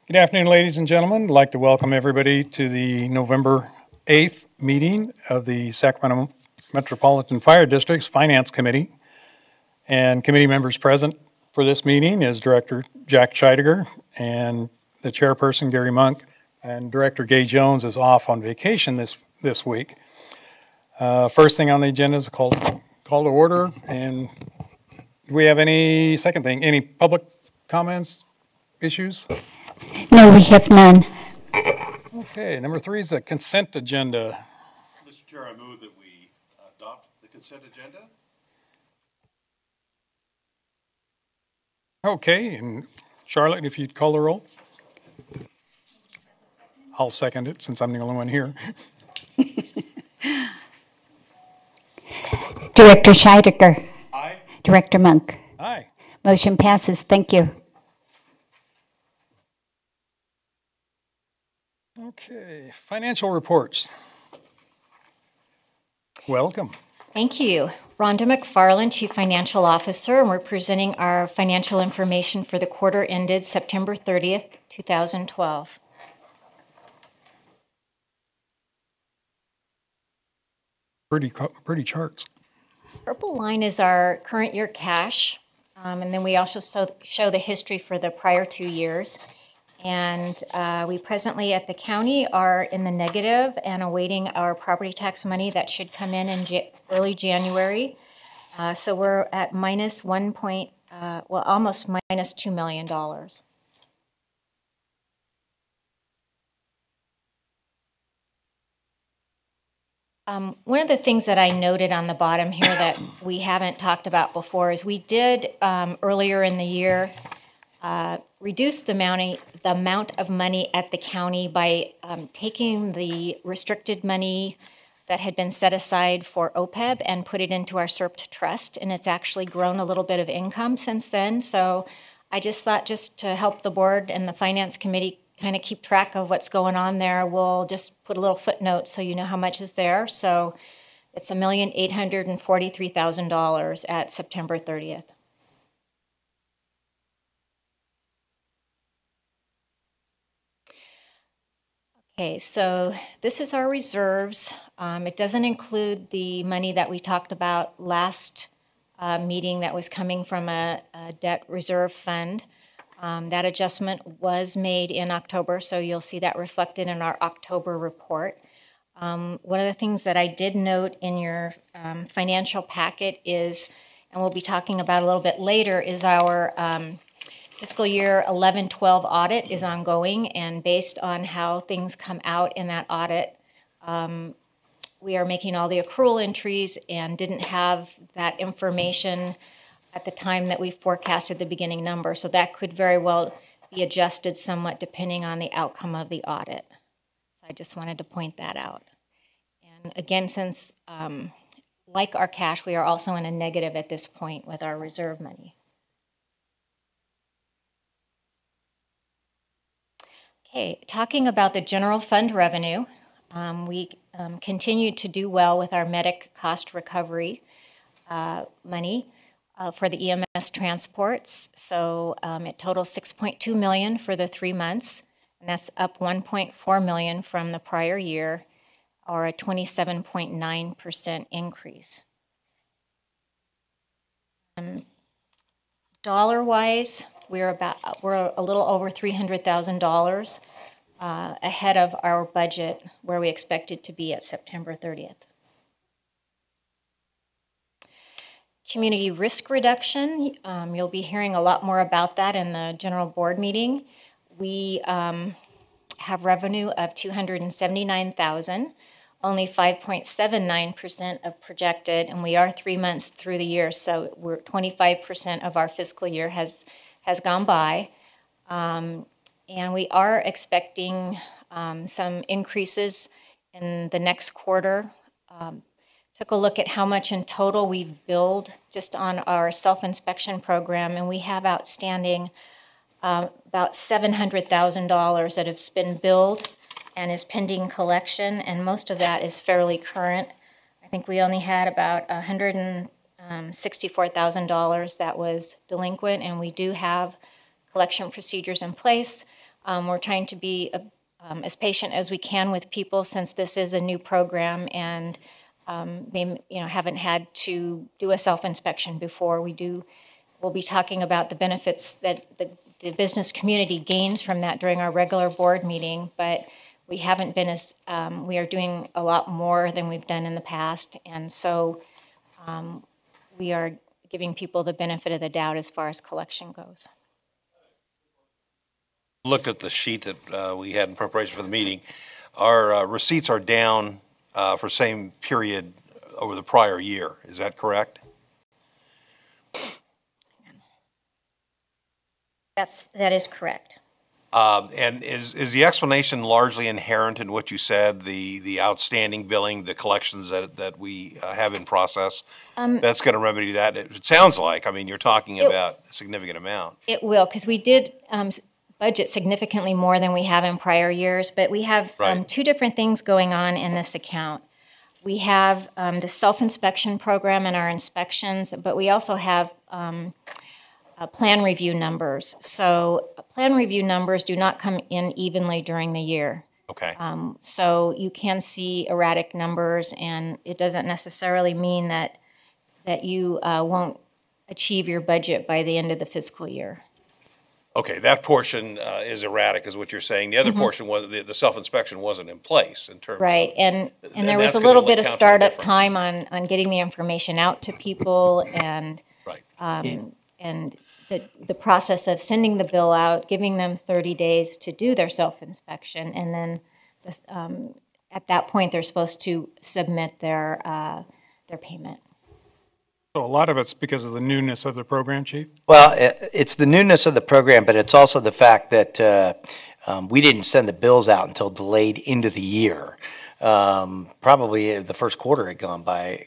Good afternoon, ladies and gentlemen. I'd like to welcome everybody to the November 8th meeting of the Sacramento Metropolitan Fire District's Finance Committee. And committee members present for this meeting is Director Jack Scheidegger and the chairperson, Gary Monk, and Director Gay Jones is off on vacation this week. First thing on the agenda is a call to order. And do we have any public comments, issues? No, we have none. Okay, number 3 is a consent agenda. Mr. Chair, I move that we adopt the consent agenda. Okay, and Charlotte, if you'd call the roll. I'll second it since I'm the only one here. Director Scheidegger. Aye. Director Monk. Aye. Motion passes. Thank you. Okay, financial reports. Welcome. Thank you. Rhonda McFarland, Chief Financial Officer, and we're presenting our financial information for the quarter ended September 30th, 2012. Pretty charts. Purple line is our current year cash, and then we also show the history for the prior 2 years. And we presently at the county are in the negative and awaiting our property tax money that should come in early January. So we're at almost minus $2 million. One of the things that I noted on the bottom here that we haven't talked about before is we did earlier in the year reduce the amount of money at the county by taking the restricted money that had been set aside for OPEB and put it into our SERP trust, and it's actually grown a little bit of income since then. So I just thought, just to help the board and the finance committee kind of keep track of what's going on there, we'll just put a little footnote so you know how much is there. So it's $1,843,000 at September 30th. Okay, so this is our reserves. It doesn't include the money that we talked about last meeting that was coming from a debt reserve fund. That adjustment was made in October, so you'll see that reflected in our October report. One of the things that I did note in your financial packet is, and we'll be talking about a little bit later, is our fiscal year 11-12 audit is ongoing, and based on how things come out in that audit, we are making all the accrual entries and didn't have that information at the time that we forecasted the beginning number. So that could very well be adjusted somewhat depending on the outcome of the audit. So I just wanted to point that out. And again, since like our cash, we are also in a negative at this point with our reserve money. Okay, talking about the general fund revenue, we continue to do well with our medic cost recovery money for the EMS transports. So it totals $6.2 million for the 3 months, and that's up $1.4 million from the prior year, or a 27.9% increase. Dollar-wise, we're a little over $300,000 ahead of our budget where we expected to be at September 30th. Community risk reduction, you'll be hearing a lot more about that in the general board meeting. We have revenue of $279,000, only 5.79% of projected, and we are 3 months through the year, so we're 25% of our fiscal year has gone by. And we are expecting some increases in the next quarter. Took a look at how much in total we've billed just on our self-inspection program, and we have outstanding about $700,000 that has been billed and is pending collection, and most of that is fairly current. I think we only had about $164,000 that was delinquent, and we do have collection procedures in place. We're trying to be as patient as we can with people since this is a new program and they haven't had to do a self-inspection before. We'll be talking about the benefits that the business community gains from that during our regular board meeting, but we haven't been we are doing a lot more than we've done in the past, and so we are giving people the benefit of the doubt as far as collection goes. Look at the sheet that we had in preparation for the meeting. Our receipts are down for same period over the prior year. Is that correct? That is correct. And is the explanation largely inherent in what you said, the outstanding billing, the collections that we have in process? That's going to remedy that? It sounds like. I mean, you're talking about a significant amount. It will, because we did budget significantly more than we have in prior years, but we have Right. two different things going on in this account. We have the self-inspection program and our inspections, but we also have plan review numbers. So plan review numbers do not come in evenly during the year. Okay. So you can see erratic numbers, and it doesn't necessarily mean that you won't achieve your budget by the end of the fiscal year. Okay, that portion is erratic, is what you're saying. The other portion was the self-inspection wasn't in place in terms Right, of. and there was that's a gonna little bit of account for the startup difference. time on getting the information out to people and Right. and the process of sending the bill out, giving them 30 days to do their self-inspection, and then at that point they're supposed to submit their payment. So a lot of it's because of the newness of the program, Chief? Well, it's the newness of the program, but it's also the fact that we didn't send the bills out until delayed into the year. Probably the first quarter had gone by,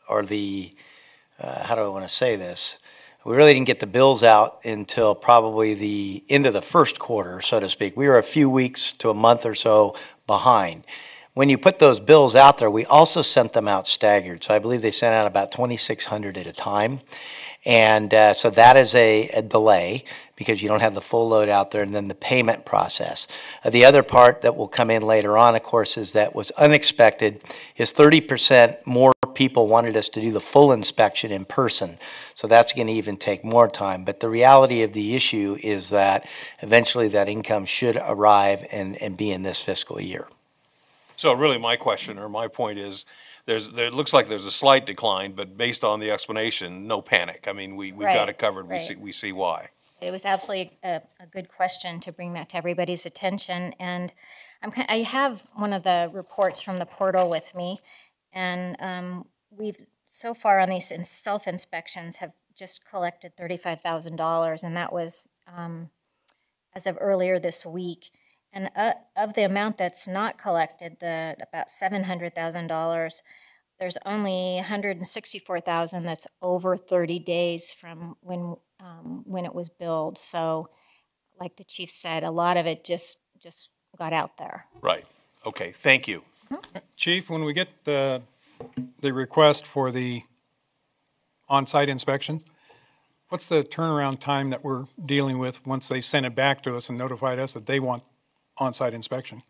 or how do I want to say this? We really didn't get the bills out until probably the end of the first quarter, so to speak. We were a few weeks to a month or so behind. When you put those bills out there, we also sent them out staggered. So I believe they sent out about 2,600 at a time. And so that is a delay because you don't have the full load out there, and then the payment process. The other part that will come in later on, of course, is that was unexpected, is 30% more people wanted us to do the full inspection in person. So that's going to even take more time. But the reality of the issue is that eventually that income should arrive and be in this fiscal year. So really my question or my point is, it looks like there's a slight decline, but based on the explanation, no panic. I mean, we've Right, got it covered. right. We see why. It was absolutely a good question to bring that to everybody's attention. And I have one of the reports from the portal with me, and we've so far on these self-inspections have just collected $35,000, and that was as of earlier this week. And of the amount that's not collected, about $700,000, there's only $164,000 that's over 30 days from when it was billed. So, like the chief said, a lot of it just got out there. Right. Okay. Thank you. Chief, when we get the request for the on-site inspection, what's the turnaround time that we're dealing with once they send it back to us and notified us that they want on-site inspection?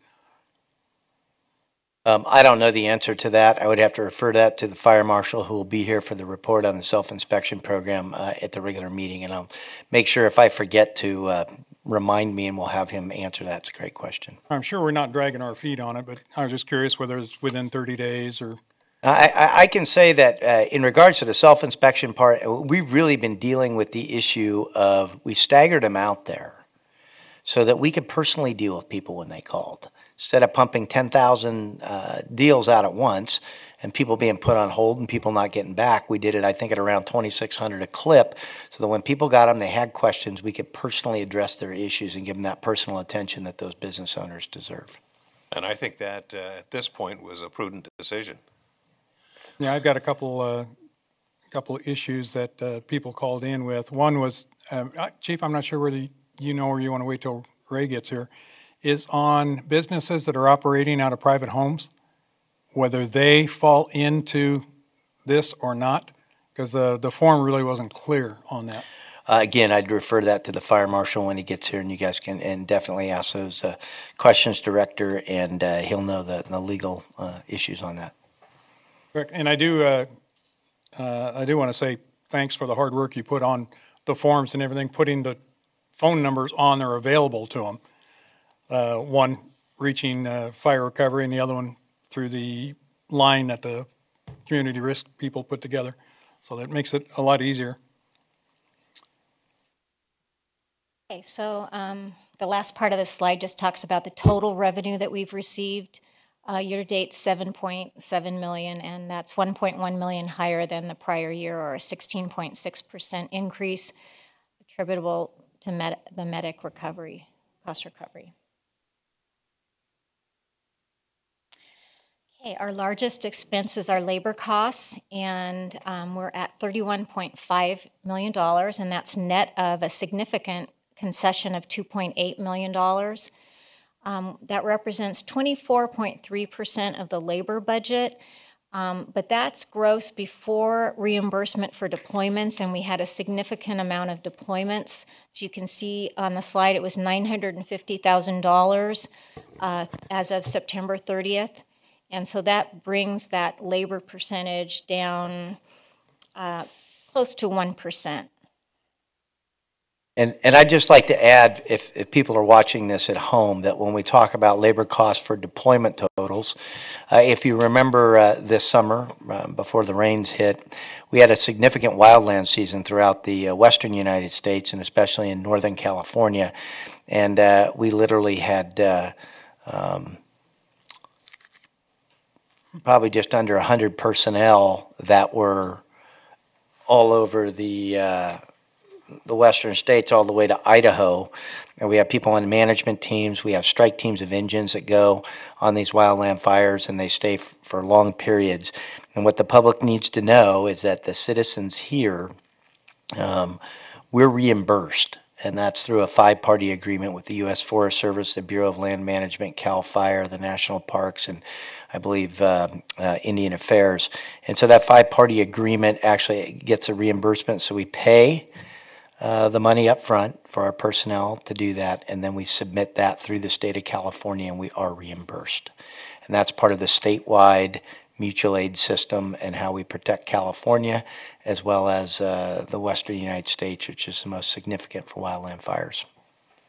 I don't know the answer to that. I would have to refer that to the fire marshal, who will be here for the report on the self-inspection program at the regular meeting. And I'll make sure if I forget to remind me, and we'll have him answer that. It's a great question. I'm sure we're not dragging our feet on it, but I was just curious whether it's within 30 days or... I can say that in regards to the self-inspection part, we've really been dealing with the issue of we staggered them out there so that we could personally deal with people when they called. Instead of pumping 10,000 deals out at once and people being put on hold and people not getting back, we did it, I think, at around 2,600 a clip, so that when people got them, they had questions, we could personally address their issues and give them that personal attention that those business owners deserve. And I think that at this point was a prudent decision. Yeah, I've got a couple issues that people called in with. One was, Chief, I'm not sure whether you know or you want to wait till Ray gets here, is on businesses that are operating out of private homes, whether they fall into this or not, because the form really wasn't clear on that. Again, I'd refer that to the fire marshal when he gets here, and you guys can and definitely ask those questions, Director, and he'll know the legal issues on that. Correct. And I do want to say thanks for the hard work you put on the forms and everything, putting the phone numbers on there available to them. One reaching fire recovery and the other one through the line that the community risk people put together. So that makes it a lot easier. Okay, so the last part of the slide just talks about the total revenue that we've received. Year-to-date, $7.7 million, and that's $1.1 million higher than the prior year, or a 16.6% increase attributable to the MEDIC recovery, cost recovery. Okay, our largest expenses are labor costs, and we're at $31.5 million, and that's net of a significant concession of $2.8 million. That represents 24.3% of the labor budget, but that's gross before reimbursement for deployments, and we had a significant amount of deployments. As you can see on the slide, it was $950,000 as of September 30th, and so that brings that labor percentage down close to 1%. And I'd just like to add, if people are watching this at home, that when we talk about labor costs for deployment totals, if you remember this summer, before the rains hit, we had a significant wildland season throughout the western United States and especially in Northern California. And we literally had probably just under 100 personnel that were all over the western states all the way to Idaho. And we have people on management teams. We have strike teams of engines that go on these wildland fires, and they stay for long periods. And what the public needs to know is that the citizens here, we're reimbursed. And that's through a 5-party agreement with the U.S. Forest Service, the Bureau of Land Management, CAL FIRE, the National Parks, and I believe Indian Affairs. And so that 5-party agreement actually gets a reimbursement. So we pay the money up front for our personnel to do that, and then we submit that through the state of California, and we are reimbursed. And that's part of the statewide mutual aid system and how we protect California, as well as the western United States, which is the most significant for wildland fires.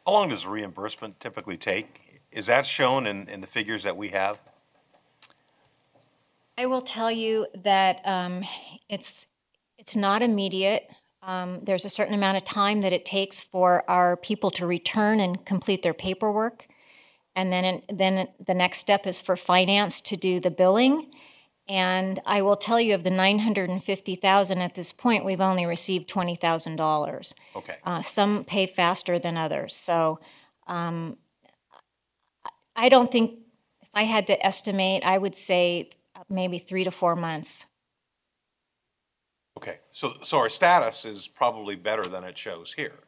How long does reimbursement typically take? Is that shown in the figures that we have? I will tell you that it's not immediate. There's a certain amount of time that it takes for our people to return and complete their paperwork. And then the next step is for finance to do the billing. And I will tell you, of the $950,000 at this point, we've only received $20,000. Okay. Some pay faster than others. So I don't think, if I had to estimate, I would say maybe 3 to 4 months. Okay, so our status is probably better than it shows here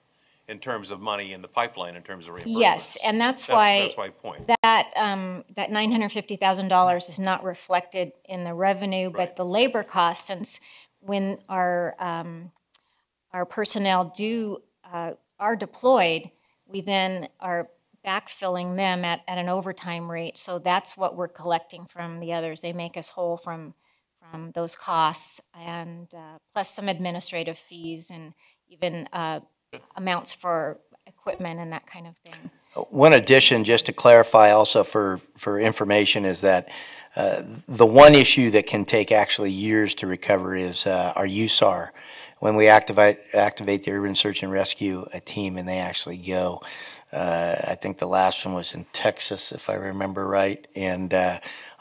in terms of money in the pipeline, in terms of reimbursements. Yes, and that's my point. That $950,000 is not reflected in the revenue, Right. but the labor costs, since when our personnel are deployed, we then are backfilling them at an overtime rate. So that's what we're collecting from the others. They make us whole from those costs, and plus some administrative fees and even amounts for equipment and that kind of thing. One addition, just to clarify also for information, is that the one issue that can take actually years to recover is our USAR. When we activate the Urban Search and Rescue team and they actually go, I think the last one was in Texas, if I remember right, and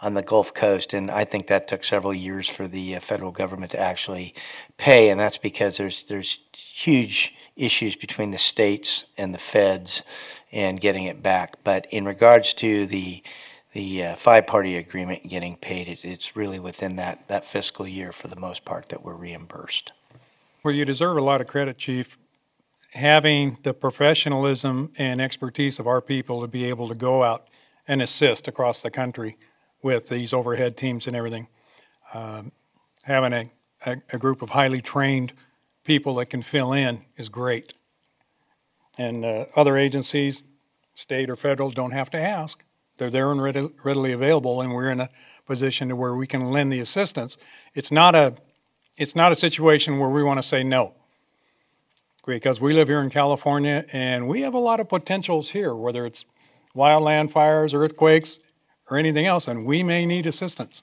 on the Gulf Coast, and I think that took several years for the federal government to actually pay, and that's because there's huge issues between the states and the feds and getting it back. But in regards to the 5-party agreement getting paid, it's really within that fiscal year for the most part that we're reimbursed. Well, you deserve a lot of credit, Chief, having the professionalism and expertise of our people to be able to go out and assist across the country with these overhead teams and everything. Having a group of highly trained people that can fill in is great. And other agencies, state or federal, don't have to ask. They're there and readily available, and we're in a position to where we can lend the assistance. It's not a situation where we want to say no, because we live here in California and we have a lot of potentials here, whether it's wildland fires, earthquakes, or anything else, and we may need assistance.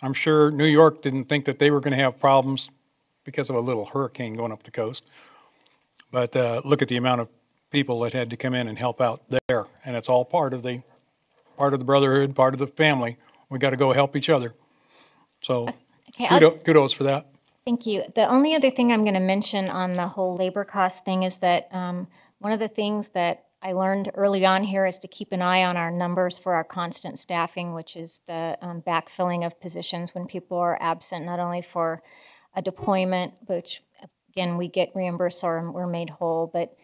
I'm sure New York didn't think that they were going to have problems because of a little hurricane going up the coast. But look at the amount of people that had to come in and help out there, and it's all part of the brotherhood, part of the family. We got to go help each other. So kudos for that. Thank you. The only other thing I'm going to mention on the whole labor cost thing is that one of the things that I learned early on here is to keep an eye on our numbers for our constant staffing, which is the backfilling of positions when people are absent, not only for a deployment, which again we get reimbursed or we're made whole, but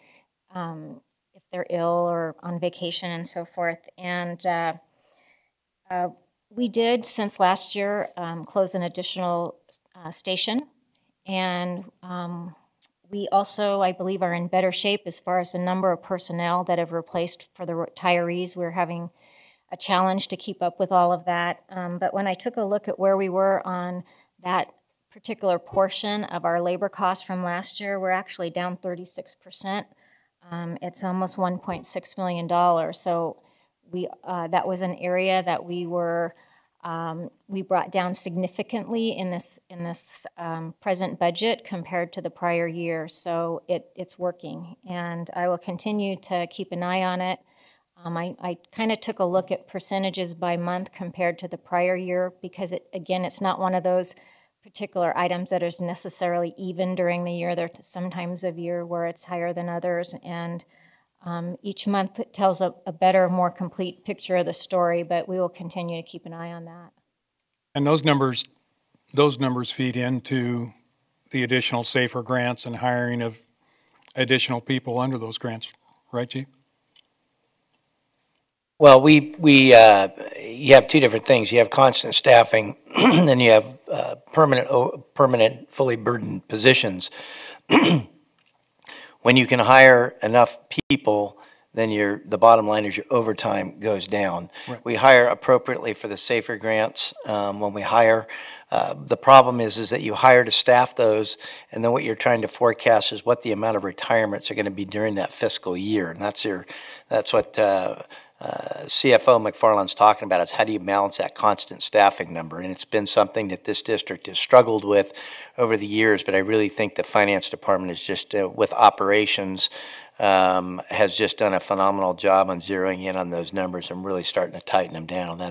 if they're ill or on vacation and so forth. And we did, since last year, close an additional station, and we also, I believe, are in better shape as far as the number of personnel that have replaced for the retirees. We're having a challenge to keep up with all of that. But when I took a look at where we were on that particular portion of our labor costs from last year, we're actually down 36%. It's almost $1.6 million. So that was an area that we brought down significantly in this present budget compared to the prior year. So it's working, and I will continue to keep an eye on it. I kind of took a look at percentages by month compared to the prior year, because it's not one of those particular items that is necessarily even during the year. There's sometimes a year where it's higher than others, and each month it tells a better, more complete picture of the story, but we will continue to keep an eye on that. And those numbers feed into the additional SAFER grants and hiring of additional people under those grants, right, Chief? Well, you have two different things. You have constant staffing, and you have permanent, fully burdened positions. When you can hire enough people, then the bottom line is your overtime goes down. Right. We hire appropriately for the SAFER grants when we hire. The problem is that you hire to staff those, and then what you're trying to forecast is what the amount of retirements are going to be during that fiscal year, and that's what CFO McFarland's talking about, is how do you balance that constant staffing number. And it's been something that this district has struggled with over the years, but I really think the finance department is just, with operations, has just done a phenomenal job on zeroing in on those numbers and really starting to tighten them down. I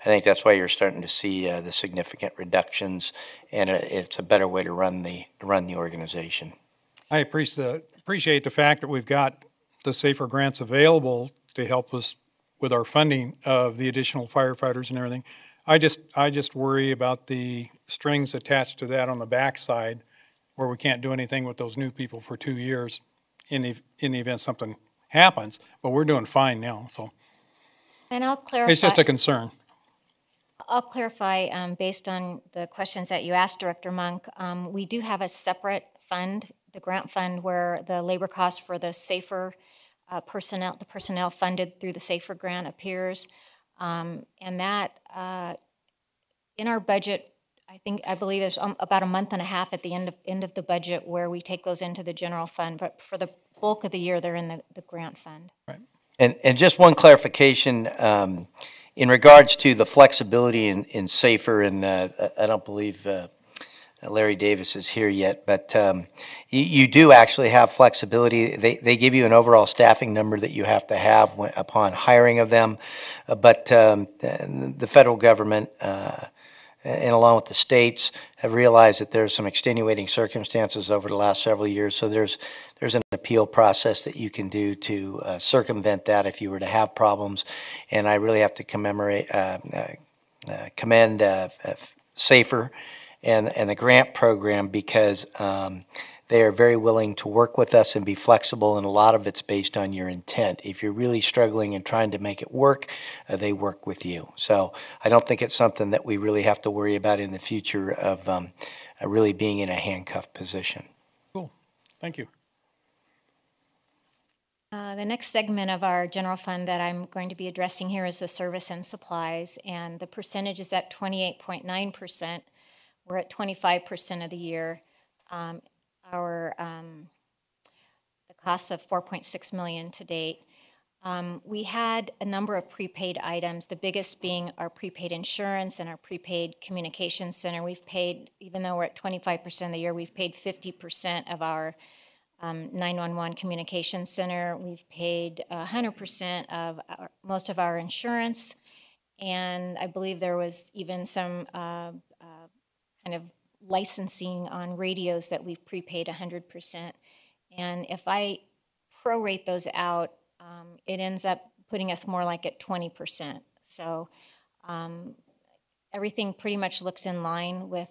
think that's why you're starting to see the significant reductions, and it's a better way to run the organization. I appreciate the fact that we've got the SAFER grants available to help us with our funding of the additional firefighters and everything. I just worry about the strings attached to that on the backside, where we can't do anything with those new people for 2 years in the event something happens. But we're doing fine now, so. And I'll clarify. It's just a concern. I'll clarify based on the questions that you asked, Director Monk. We do have a separate fund, the grant fund, where the labor costs for the SAFER personnel, the personnel funded through the SAFER grant appears, and that in our budget, I believe there's about a month and a half at the end of the budget where we take those into the general fund, but for the bulk of the year they're in the grant fund. Right. And just one clarification in regards to the flexibility in SAFER, and I don't believe Larry Davis is here yet, but you do actually have flexibility. They give you an overall staffing number that you have to have upon hiring of them, but the federal government and along with the states have realized that there's some extenuating circumstances over the last several years, so there's an appeal process that you can do to circumvent that if you were to have problems. And I really have to commend SAFER and the grant program, because they are very willing to work with us and be flexible, and a lot of it's based on your intent. If you're really struggling and trying to make it work, they work with you. So I don't think it's something that we really have to worry about in the future of really being in a handcuffed position. Cool. Thank you. The next segment of our general fund that I'm going to be addressing here is the service and supplies, and the percentage is at 28.9%. We're at 25% of the year. The cost of $4.6 million to date. We had a number of prepaid items, the biggest being our prepaid insurance and our prepaid communications center. We've paid, even though we're at 25% of the year, we've paid 50% of our 911 communications center. We've paid 100% of most of our insurance, and I believe there was even some kind of licensing on radios that we've prepaid 100%. And if I prorate those out, it ends up putting us more like at 20%. So everything pretty much looks in line with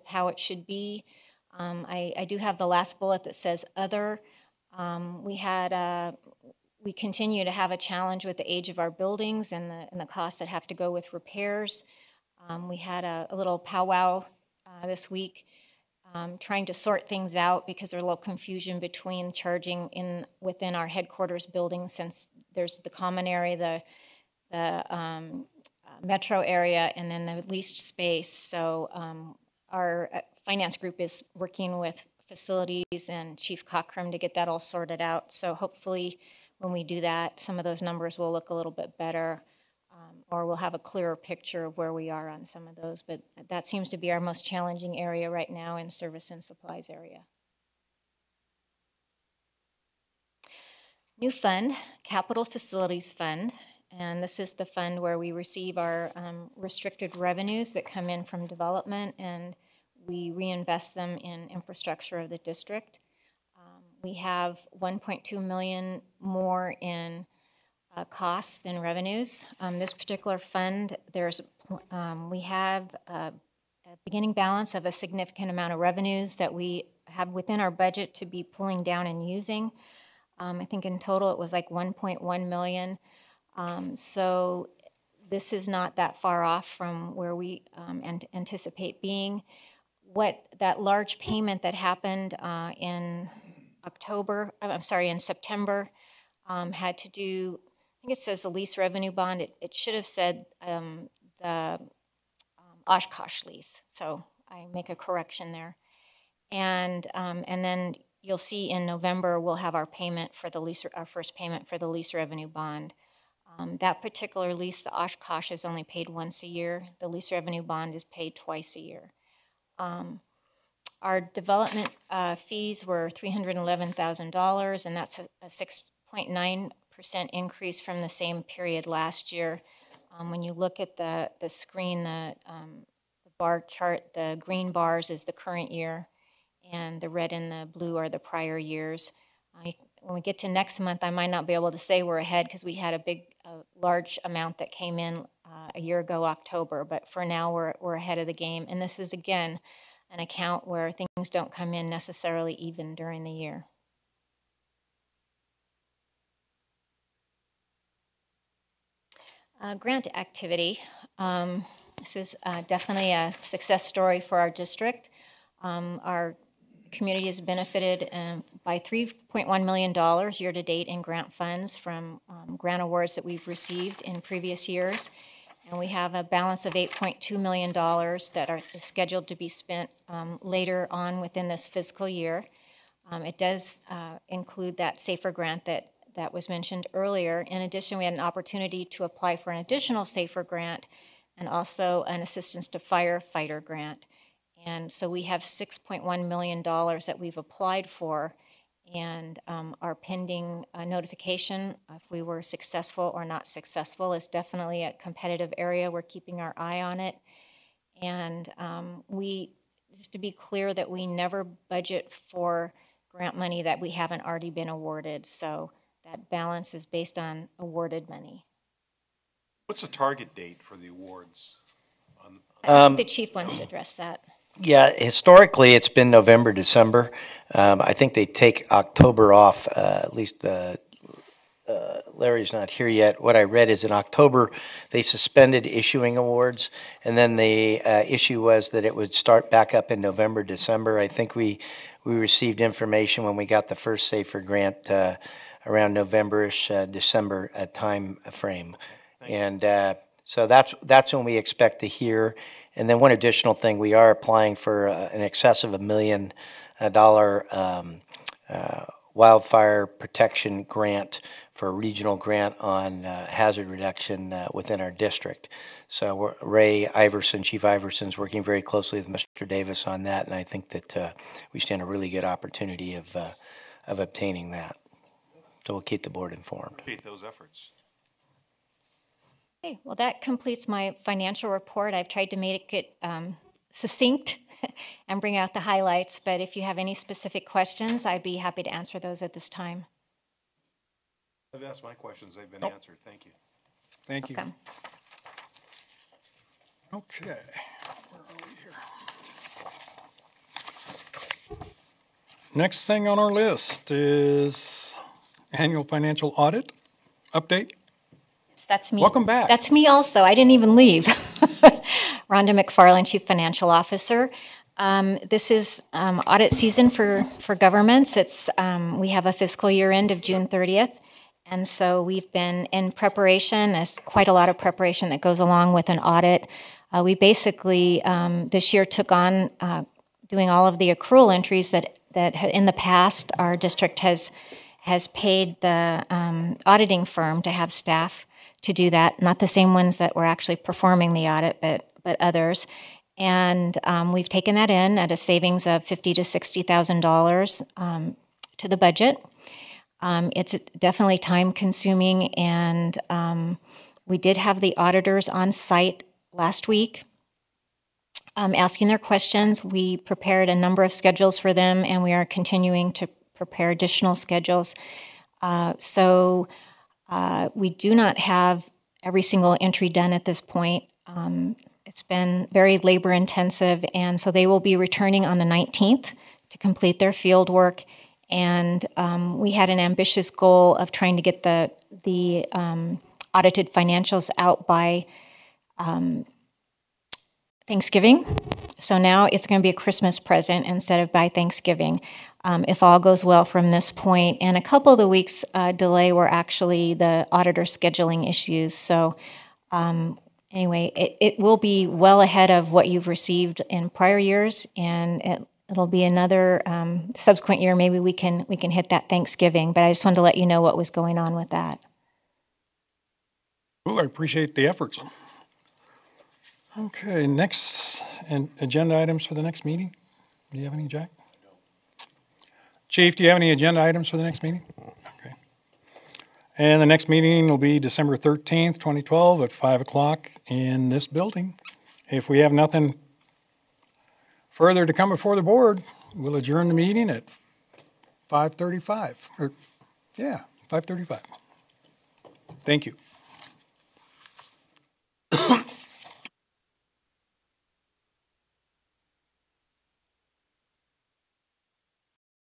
how it should be. I do have the last bullet that says other. We continue to have a challenge with the age of our buildings and the costs that have to go with repairs. We had a little powwow this week trying to sort things out because there's a little confusion between charging within our headquarters building, since there's the common area, the metro area, and then the leased space. So our finance group is working with facilities and Chief Cockrum to get that all sorted out. So hopefully when we do that, some of those numbers will look a little bit better, or we'll have a clearer picture of where we are on some of those. But that seems to be our most challenging area right now in service and supplies area. New fund, Capital Facilities Fund. And this is the fund where we receive our restricted revenues that come in from development, and we reinvest them in infrastructure of the district. We have $1.2 million more in costs than revenues. This particular fund, we have a beginning balance of a significant amount of revenues that we have within our budget to be pulling down and using. I think in total it was like $1.1 million. So this is not that far off from where we anticipate being. What that large payment that happened in September had to do, I think it says the lease revenue bond. It should have said the Oshkosh lease. So I make a correction there. And then you'll see in November we'll have our payment for the lease, our first payment for the lease revenue bond. That particular lease, the Oshkosh, is only paid once a year. The lease revenue bond is paid twice a year. Our development fees were $311,000, and that's a 6.9% increase from the same period last year. When you look at the screen, the bar chart, the green bars is the current year, and the red and the blue are the prior years. When we get to next month, I might not be able to say we're ahead because we had a large amount that came in a year ago, October. But for now, we're ahead of the game. And this is, again, an account where things don't come in necessarily even during the year. Grant activity. This is definitely a success story for our district. Our community has benefited by $3.1 million year-to-date in grant funds from grant awards that we've received in previous years. And we have a balance of $8.2 million that is scheduled to be spent later on within this fiscal year. It does include that SAFER grant that was mentioned earlier. In addition, we had an opportunity to apply for an additional SAFER grant and also an assistance to firefighter grant. And so we have $6.1 million that we've applied for, and our pending notification, if we were successful or not successful, is definitely a competitive area. We're keeping our eye on it. And just to be clear, that we never budget for grant money that we haven't already been awarded. So that balance is based on awarded money. What's the target date for the awards? I think the chief wants to address that. Yeah, historically, it's been November, December. I think they take October off, at least Larry's not here yet. What I read is in October, they suspended issuing awards, and then the issue was that it would start back up in November, December. I think we we received information when we got the first SAFER grant around November-ish, December time frame. And so that's when we expect to hear. And then one additional thing, we are applying for an excess of $1 million wildfire protection grant for a regional grant on hazard reduction within our district. So Ray Iverson, Chief Iverson's working very closely with Mr. Davis on that, and I think that we stand a really good opportunity of obtaining that. So we'll keep the board informed. Appreciate those efforts. Okay, well, that completes my financial report. I've tried to make it succinct and bring out the highlights, but if you have any specific questions, I'd be happy to answer those at this time. I've asked my questions. They've been answered. Thank you. Thank you. Welcome. Okay, where are we here? Next thing on our list is annual financial audit update. That's me. Welcome back. That's me also. I didn't even leave. Rhonda McFarland, Chief Financial Officer. This is audit season for governments. We have a fiscal year end of June 30th. And so we've been in preparation. There's quite a lot of preparation that goes along with an audit. We basically this year took on doing all of the accrual entries that in the past our district has paid the auditing firm to have staff to do that. Not the same ones that were actually performing the audit, but others. And we've taken that in at a savings of $50,000 to $60,000 to the budget. It's definitely time-consuming, and we did have the auditors on site last week asking their questions. We prepared a number of schedules for them, and we are continuing to prepare additional schedules. So we do not have every single entry done at this point. It's been very labor-intensive, and so they will be returning on the 19th to complete their field work. And we had an ambitious goal of trying to get the audited financials out by Thanksgiving. So now it's going to be a Christmas present instead of by Thanksgiving, if all goes well from this point. And a couple of the weeks delay were actually the auditor scheduling issues. So anyway, it will be well ahead of what you've received in prior years, and it'll be another subsequent year. Maybe we can hit that Thanksgiving, but I just wanted to let you know what was going on with that. Well, I appreciate the efforts. Okay, next agenda items for the next meeting. Do you have any, Jack? No. Chief, do you have any agenda items for the next meeting? Okay. And the next meeting will be December 13th, 2012 at 5 o'clock in this building. If we have nothing further to come before the board, we'll adjourn the meeting at 5:35. 5:35. Thank you.